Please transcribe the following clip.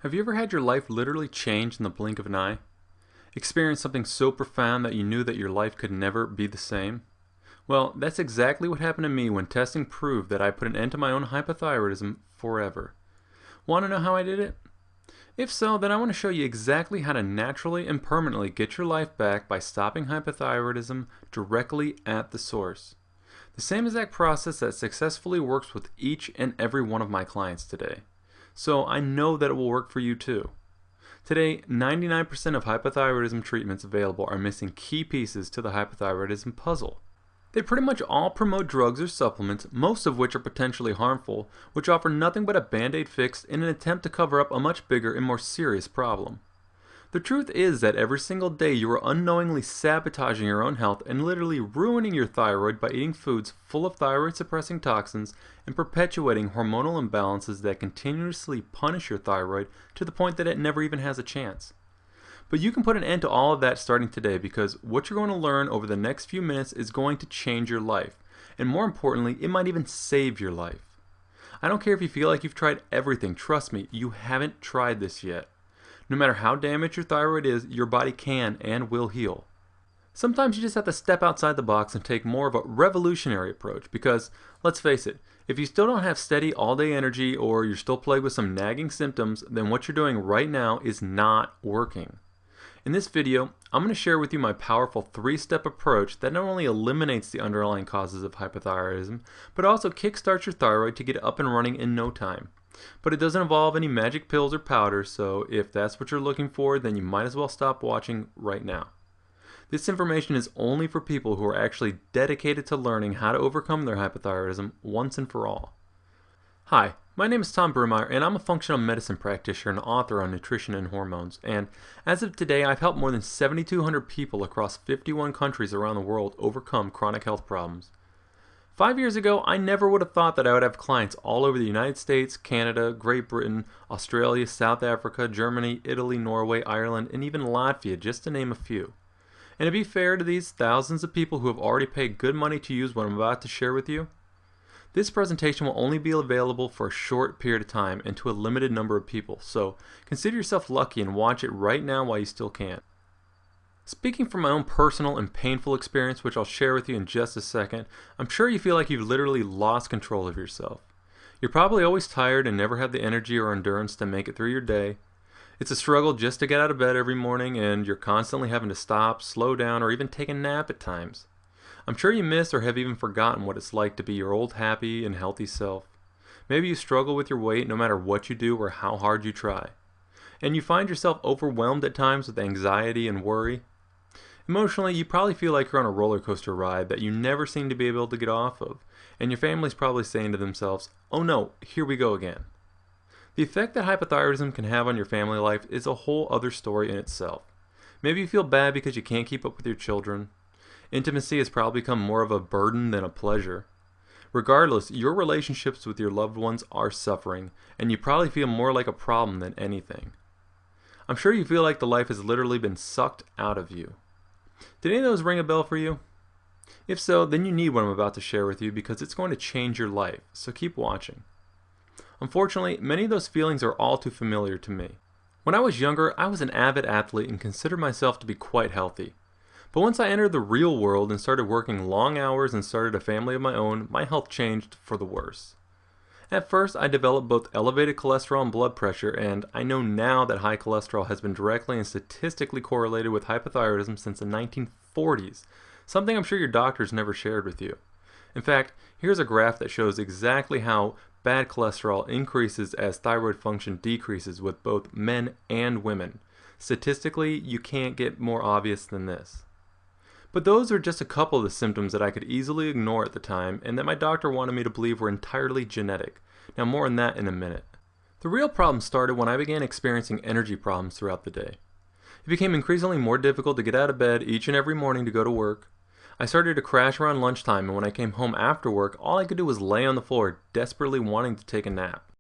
Have you ever had your life literally change in the blink of an eye? Experienced something so profound that you knew that your life could never be the same? Well, that's exactly what happened to me when testing proved that I put an end to my own hypothyroidism forever. Want to know how I did it? If so, then I want to show you exactly how to naturally and permanently get your life back by stopping hypothyroidism directly at the source. The same exact process that successfully works with each and every one of my clients today. So I know that it will work for you too. Today, 99% of hypothyroidism treatments available are missing key pieces to the hypothyroidism puzzle. They pretty much all promote drugs or supplements, most of which are potentially harmful, which offer nothing but a band-aid fix in an attempt to cover up a much bigger and more serious problem. The truth is that every single day you are unknowingly sabotaging your own health and literally ruining your thyroid by eating foods full of thyroid-suppressing toxins and perpetuating hormonal imbalances that continuously punish your thyroid to the point that it never even has a chance. But you can put an end to all of that starting today, because what you're going to learn over the next few minutes is going to change your life. And more importantly, it might even save your life. I don't care if you feel like you've tried everything. Trust me, you haven't tried this yet. No matter how damaged your thyroid is, your body can and will heal. Sometimes you just have to step outside the box and take more of a revolutionary approach because, let's face it, if you still don't have steady all-day energy or you're still plagued with some nagging symptoms, then what you're doing right now is not working. In this video, I'm going to share with you my powerful 3-step approach that not only eliminates the underlying causes of hypothyroidism, but also kickstarts your thyroid to get up and running in no time. But it doesn't involve any magic pills or powders, so if that's what you're looking for, then you might as well stop watching right now. This information is only for people who are actually dedicated to learning how to overcome their hypothyroidism once and for all. Hi, my name is Tom Burmeyer, and I'm a functional medicine practitioner and author on nutrition and hormones. And as of today, I've helped more than 7,200 people across 51 countries around the world overcome chronic health problems. 5 years ago, I never would have thought that I would have clients all over the United States, Canada, Great Britain, Australia, South Africa, Germany, Italy, Norway, Ireland, and even Latvia, just to name a few. And to be fair to these thousands of people who have already paid good money to use what I'm about to share with you, this presentation will only be available for a short period of time and to a limited number of people, so consider yourself lucky and watch it right now while you still can. Speaking from my own personal and painful experience, which I'll share with you in just a second, I'm sure you feel like you've literally lost control of yourself. You're probably always tired and never have the energy or endurance to make it through your day. It's a struggle just to get out of bed every morning, and you're constantly having to stop, slow down, or even take a nap at times. I'm sure you miss or have even forgotten what it's like to be your old happy and healthy self. Maybe you struggle with your weight no matter what you do or how hard you try. And you find yourself overwhelmed at times with anxiety and worry. Emotionally, you probably feel like you're on a roller coaster ride that you never seem to be able to get off of, and your family's probably saying to themselves, "Oh no, here we go again." The effect that hypothyroidism can have on your family life is a whole other story in itself. Maybe you feel bad because you can't keep up with your children. Intimacy has probably become more of a burden than a pleasure. Regardless, your relationships with your loved ones are suffering, and you probably feel more like a problem than anything. I'm sure you feel like the life has literally been sucked out of you. Did any of those ring a bell for you? If so, then you need what I'm about to share with you because it's going to change your life, so keep watching. Unfortunately, many of those feelings are all too familiar to me. When I was younger, I was an avid athlete and considered myself to be quite healthy. But once I entered the real world and started working long hours and started a family of my own, my health changed for the worse. At first, I developed both elevated cholesterol and blood pressure, and I know now that high cholesterol has been directly and statistically correlated with hypothyroidism since the 1940s, something I'm sure your doctors never shared with you. In fact, here's a graph that shows exactly how bad cholesterol increases as thyroid function decreases with both men and women. Statistically, you can't get more obvious than this. But those are just a couple of the symptoms that I could easily ignore at the time and that my doctor wanted me to believe were entirely genetic. Now, more on that in a minute. The real problem started when I began experiencing energy problems throughout the day. It became increasingly more difficult to get out of bed each and every morning to go to work. I started to crash around lunchtime, and when I came home after work, all I could do was lay on the floor, desperately wanting to take a nap.